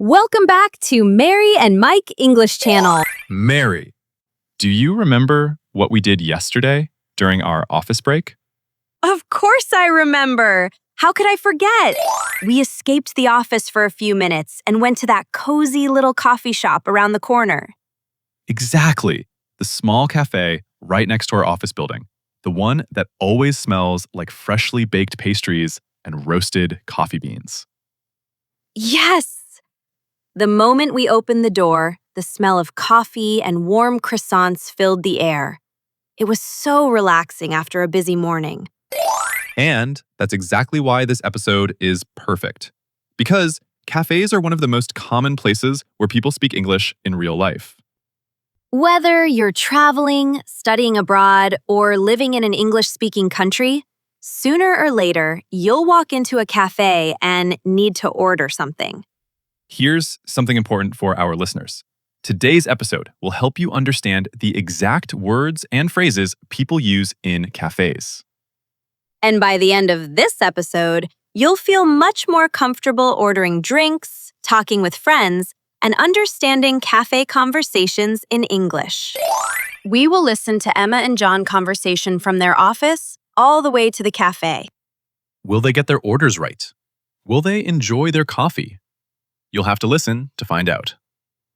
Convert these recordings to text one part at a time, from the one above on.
Welcome back to Mary and Mike English Channel. Mary, do you remember what we did yesterday during our office break? Of course I remember. How could I forget? We escaped the office for a few minutes and went to that cozy little coffee shop around the corner. Exactly. The small cafe right next to our office building. The one that always smells like freshly baked pastries and roasted coffee beans. Yes! The moment we opened the door, the smell of coffee and warm croissants filled the air. It was so relaxing after a busy morning. And that's exactly why this episode is perfect. Because cafes are one of the most common places where people speak English in real life. Whether you're traveling, studying abroad, or living in an English-speaking country, sooner or later, you'll walk into a cafe and need to order something. Here's something important for our listeners. Today's episode will help you understand the exact words and phrases people use in cafes. And by the end of this episode, you'll feel much more comfortable ordering drinks, talking with friends, and understanding cafe conversations in English. We will listen to Emma and John conversation from their office all the way to the cafe. Will they get their orders right? Will they enjoy their coffee? You'll have to listen to find out.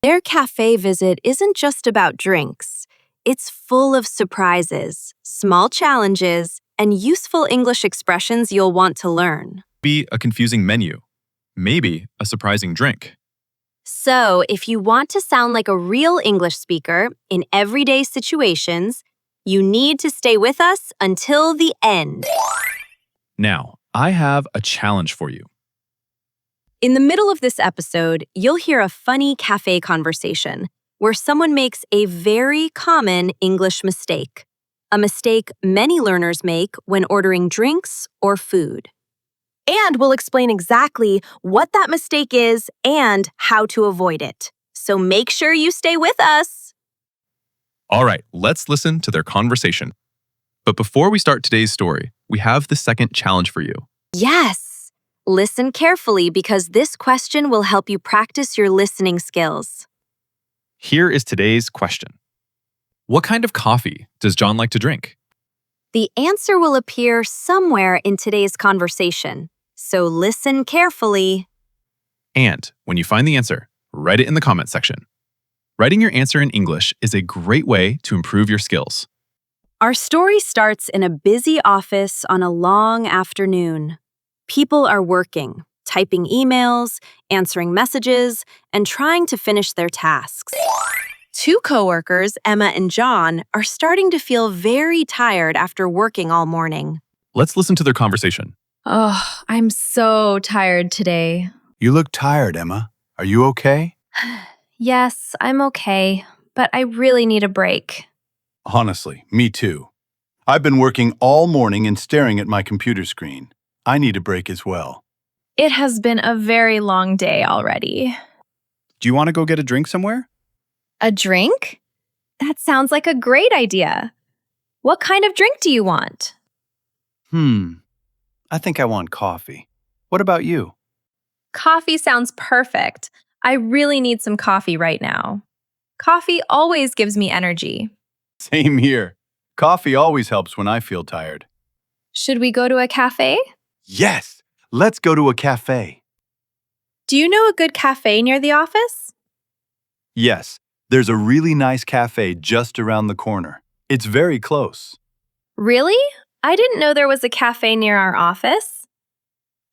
Their cafe visit isn't just about drinks. It's full of surprises, small challenges, and useful English expressions you'll want to learn. Maybe a confusing menu. Maybe a surprising drink. So, if you want to sound like a real English speaker in everyday situations, you need to stay with us until the end. Now, I have a challenge for you. In the middle of this episode, you'll hear a funny cafe conversation where someone makes a very common English mistake, a mistake many learners make when ordering drinks or food. And we'll explain exactly what that mistake is and how to avoid it. So make sure you stay with us. All right, let's listen to their conversation. But before we start today's story, we have the second challenge for you. Yes. Listen carefully because this question will help you practice your listening skills. Here is today's question. What kind of coffee does John like to drink? The answer will appear somewhere in today's conversation, so listen carefully. And when you find the answer, write it in the comment section. Writing your answer in English is a great way to improve your skills. Our story starts in a busy office on a long afternoon. People are working, typing emails, answering messages, and trying to finish their tasks. Two coworkers, Emma and John, are starting to feel very tired after working all morning. Let's listen to their conversation. Oh, I'm so tired today. You look tired, Emma. Are you okay? Yes, I'm okay, but I really need a break. Honestly, me too. I've been working all morning and staring at my computer screen. I need a break as well. It has been a very long day already. Do you want to go get a drink somewhere? A drink? That sounds like a great idea. What kind of drink do you want? I think I want coffee. What about you? Coffee sounds perfect. I really need some coffee right now. Coffee always gives me energy. Same here. Coffee always helps when I feel tired. Should we go to a cafe? Yes! Let's go to a cafe. Do you know a good cafe near the office? Yes, there's a really nice cafe just around the corner. It's very close. Really? I didn't know there was a cafe near our office.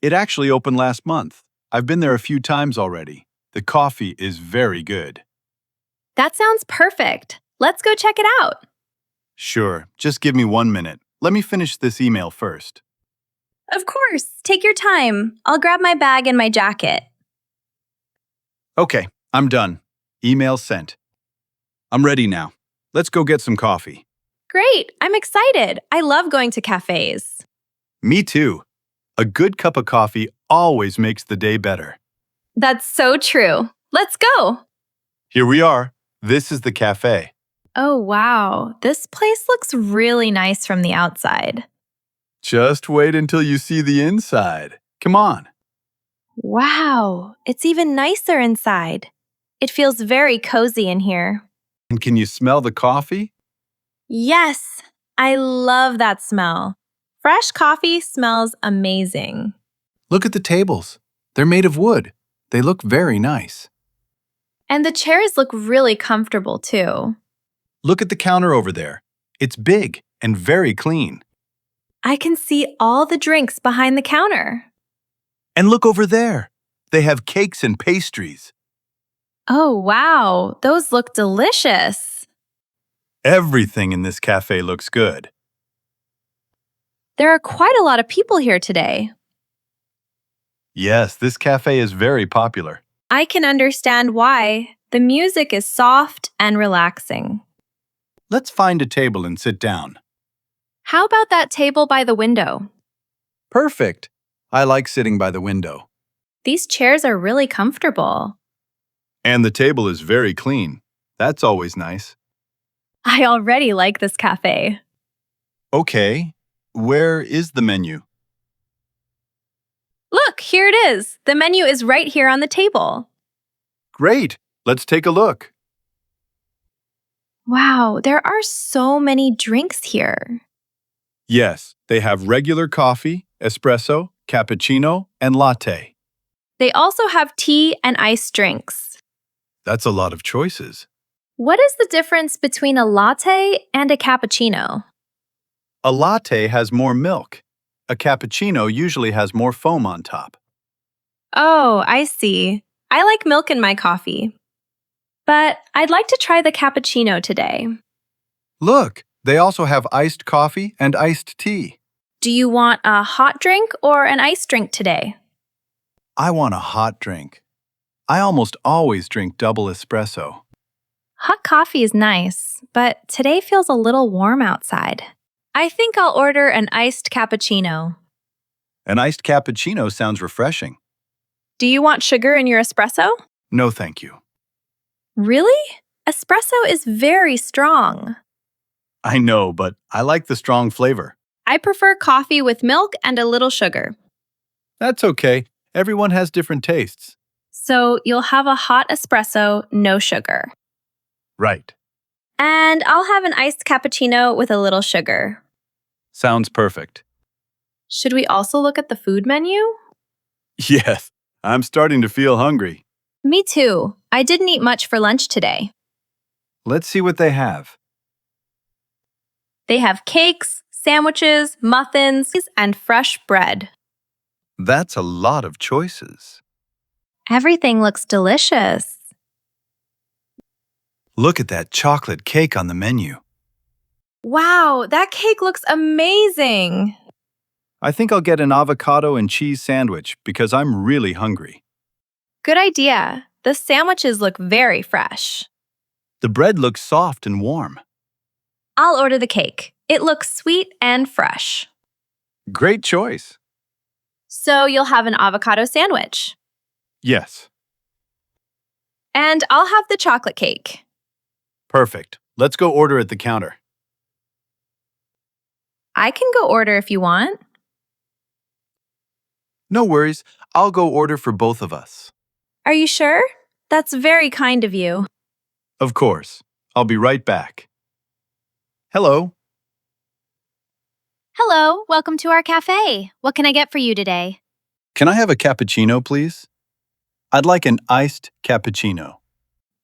It actually opened last month. I've been there a few times already. The coffee is very good. That sounds perfect. Let's go check it out. Sure, just give me 1 minute. Let me finish this email first. Of course. Take your time. I'll grab my bag and my jacket. Okay, I'm done. Email sent. I'm ready now. Let's go get some coffee. Great. I'm excited. I love going to cafes. Me too. A good cup of coffee always makes the day better. That's so true. Let's go. Here we are. This is the cafe. Oh, wow. This place looks really nice from the outside. Just wait until you see the inside. Come on. Wow, it's even nicer inside. It feels very cozy in here. And can you smell the coffee? Yes, I love that smell. Fresh coffee smells amazing. Look at the tables. They're made of wood. They look very nice. And the chairs look really comfortable too. Look at the counter over there. It's big and very clean. I can see all the drinks behind the counter. And look over there. They have cakes and pastries. Oh, wow, those look delicious. Everything in this cafe looks good. There are quite a lot of people here today. Yes, this cafe is very popular. I can understand why. The music is soft and relaxing. Let's find a table and sit down. How about that table by the window? Perfect. I like sitting by the window. These chairs are really comfortable. And the table is very clean. That's always nice. I already like this cafe. Okay, where is the menu? Look, here it is. The menu is right here on the table. Great. Let's take a look. Wow, there are so many drinks here. Yes, they have regular coffee, espresso, cappuccino, and latte. They also have tea and iced drinks. That's a lot of choices. What is the difference between a latte and a cappuccino? A latte has more milk. A cappuccino usually has more foam on top. Oh, I see. I like milk in my coffee. But I'd like to try the cappuccino today. Look, they also have iced coffee and iced tea. Do you want a hot drink or an iced drink today? I want a hot drink. I almost always drink double espresso. Hot coffee is nice, but today feels a little warm outside. I think I'll order an iced cappuccino. An iced cappuccino sounds refreshing. Do you want sugar in your espresso? No, thank you. Really? Espresso is very strong. I know, but I like the strong flavor. I prefer coffee with milk and a little sugar. That's okay. Everyone has different tastes. So you'll have a hot espresso, no sugar. Right. And I'll have an iced cappuccino with a little sugar. Sounds perfect. Should we also look at the food menu? Yes, I'm starting to feel hungry. Me too. I didn't eat much for lunch today. Let's see what they have. They have cakes, sandwiches, muffins, and fresh bread. That's a lot of choices. Everything looks delicious. Look at that chocolate cake on the menu. Wow, that cake looks amazing. I think I'll get an avocado and cheese sandwich because I'm really hungry. Good idea. The sandwiches look very fresh. The bread looks soft and warm. I'll order the cake. It looks sweet and fresh. Great choice. So you'll have an avocado sandwich. Yes, And I'll have the chocolate cake. perfect. Let's go order at the counter. I can go order if you want. No worries. I'll go order for both of us. Are you sure? That's very kind of you. Of course. I'll be right back. Hello. Hello, welcome to our cafe. What can I get for you today? Can I have a cappuccino, please? I'd like an iced cappuccino.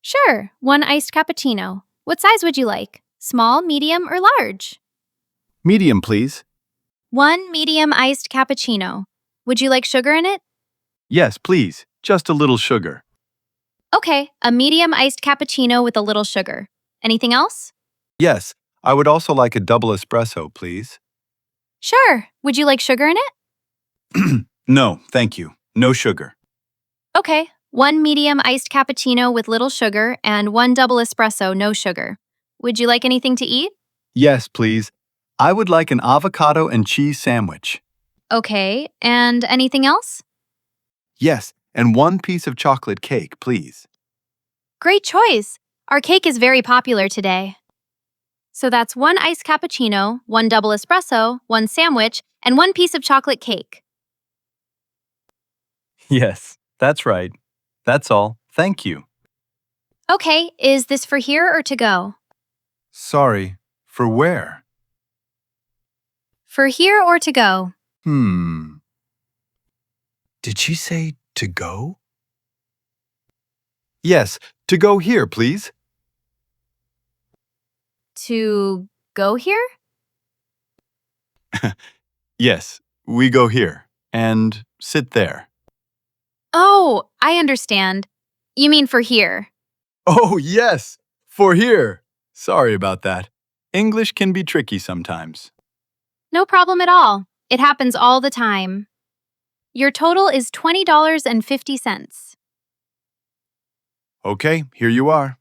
Sure, one iced cappuccino. What size would you like? Small, medium, or large? Medium, please. One medium iced cappuccino. Would you like sugar in it? Yes, please. Just a little sugar. Okay, a medium iced cappuccino with a little sugar. Anything else? Yes, I would also like a double espresso, please. Sure. Would you like sugar in it? No, thank you. No sugar. Okay, one medium iced cappuccino with little sugar and one double espresso, no sugar. Would you like anything to eat? Yes, please. I would like an avocado and cheese sandwich. Okay, and anything else? Yes, and one piece of chocolate cake, please. Great choice. Our cake is very popular today. So that's one iced cappuccino, one double espresso, one sandwich, and one piece of chocolate cake. Yes, that's right. That's all. Thank you. Okay, is this for here or to go? Sorry, for where? For here or to go? Did she say to go? Yes, to go here, please. To go here? Yes, we go here and sit there. Oh, I understand. You mean for here. Oh, yes, for here. Sorry about that. English can be tricky sometimes. No problem at all. It happens all the time. Your total is $20.50. Okay, here you are.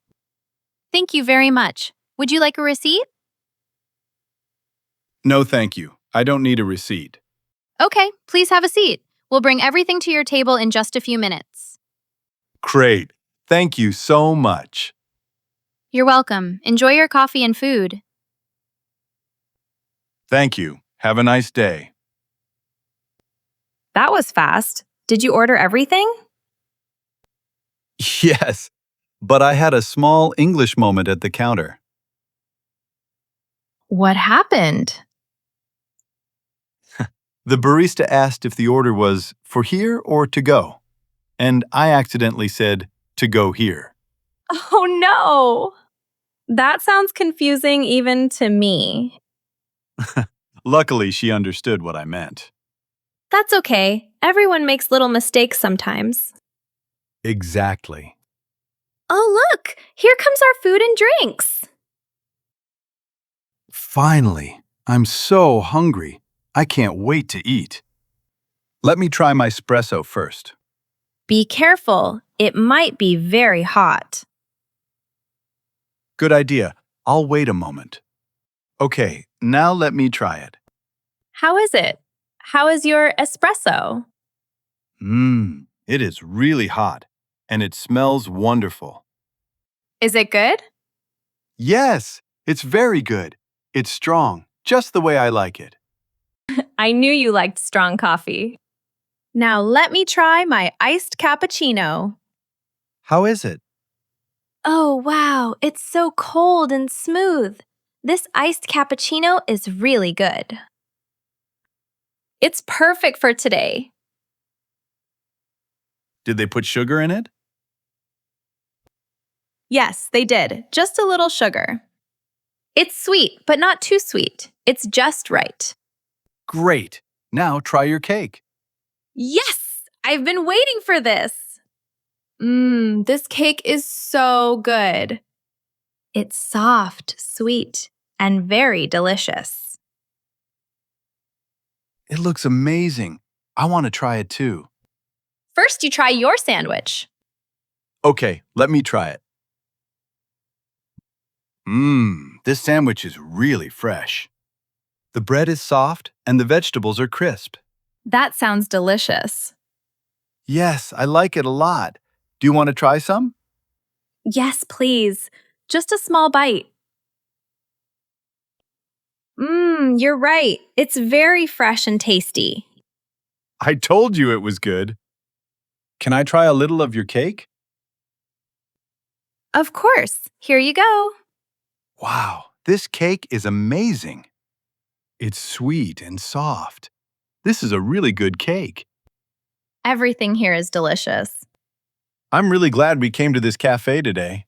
Thank you very much. Would you like a receipt? No, thank you. I don't need a receipt. Okay, please have a seat. We'll bring everything to your table in just a few minutes. Great. Thank you so much. You're welcome. Enjoy your coffee and food. Thank you. Have a nice day. That was fast. Did you order everything? Yes, but I had a small English moment at the counter. What happened? The barista asked if the order was for here or to go, and I accidentally said to go here. Oh no! That sounds confusing even to me. Luckily, she understood what I meant. That's okay. Everyone makes little mistakes sometimes. Exactly. Oh, look! Here comes our food and drinks. Finally, I'm so hungry. I can't wait to eat. Let me try my espresso first. Be careful. It might be very hot. Good idea. I'll wait a moment. Okay, now let me try it. How is it? How is your espresso? It is really hot, and it smells wonderful. Is it good? Yes, it's very good. It's strong, just the way I like it. I knew you liked strong coffee. Now let me try my iced cappuccino. How is it? Oh, wow. It's so cold and smooth. This iced cappuccino is really good. It's perfect for today. Did they put sugar in it? Yes, they did. Just a little sugar. It's sweet, but not too sweet. It's just right. Great. Now try your cake. Yes! I've been waiting for this. This cake is so good. It's soft, sweet, and very delicious. It looks amazing. I want to try it too. First, you try your sandwich. Okay, let me try it. This sandwich is really fresh. The bread is soft and the vegetables are crisp. That sounds delicious. Yes, I like it a lot. Do you want to try some? Yes, please. Just a small bite. You're right. It's very fresh and tasty. I told you it was good. Can I try a little of your cake? Of course. Here you go. Wow, this cake is amazing. It's sweet and soft. This is a really good cake. Everything here is delicious. I'm really glad we came to this cafe today.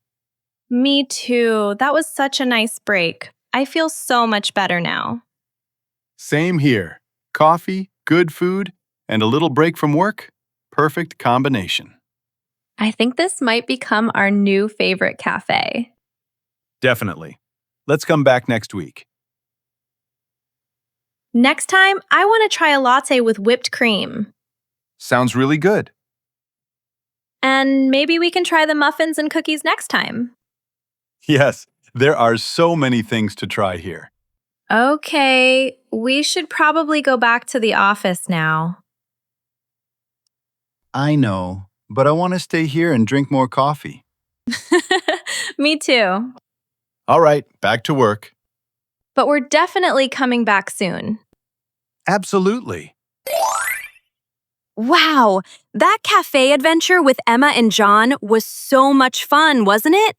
Me too. That was such a nice break. I feel so much better now. Same here. Coffee, good food, and a little break from work. Perfect combination. I think this might become our new favorite cafe. Definitely. Let's come back next week. Next time, I want to try a latte with whipped cream. Sounds really good. And maybe we can try the muffins and cookies next time. Yes, there are so many things to try here. Okay, we should probably go back to the office now. I know, but I want to stay here and drink more coffee. Me too. All right, back to work. But we're definitely coming back soon. Absolutely. Wow, that cafe adventure with Emma and John was so much fun, wasn't it?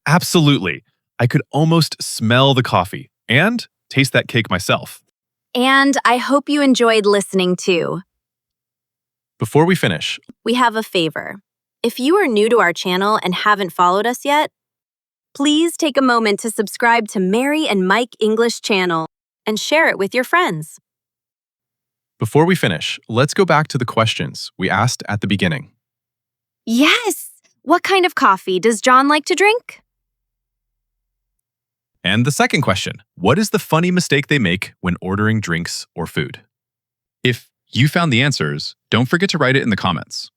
Absolutely. I could almost smell the coffee and taste that cake myself. And I hope you enjoyed listening too. Before we finish, We have a favor. If you are new to our channel and haven't followed us yet, please take a moment to subscribe to Mary and Mike English channel and share it with your friends. let's go back to the questions we asked at the beginning. Yes! What kind of coffee does John like to drink? And the second question, what is the funny mistake they make when ordering drinks or food? If you found the answers, don't forget to write it in the comments.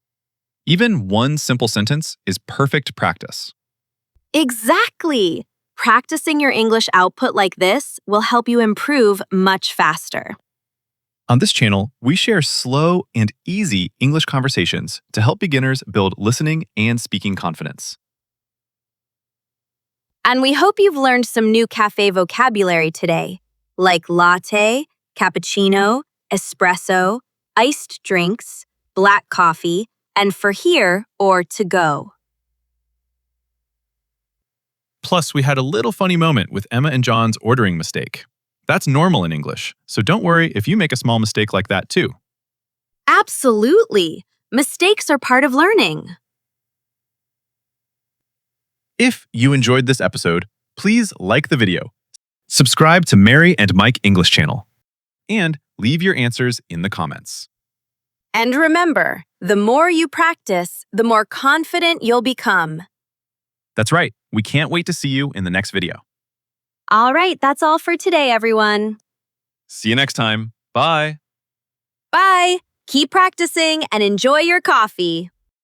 Even one simple sentence is perfect practice. Exactly! Practicing your English output like this will help you improve much faster. On this channel, we share slow and easy English conversations to help beginners build listening and speaking confidence. And we hope you've learned some new cafe vocabulary today, like latte, cappuccino, espresso, iced drinks, black coffee, and for here or to go. Plus, we had a little funny moment with Emma and John's ordering mistake. That's normal in English, so don't worry if you make a small mistake like that too. Absolutely! Mistakes are part of learning. If you enjoyed this episode, please like the video, subscribe to Mary and Mike English channel, and leave your answers in the comments. And remember, the more you practice, the more confident you'll become. That's right. We can't wait to see you in the next video. All right, that's all for today, everyone. See you next time. Bye. Bye! Keep practicing and enjoy your coffee.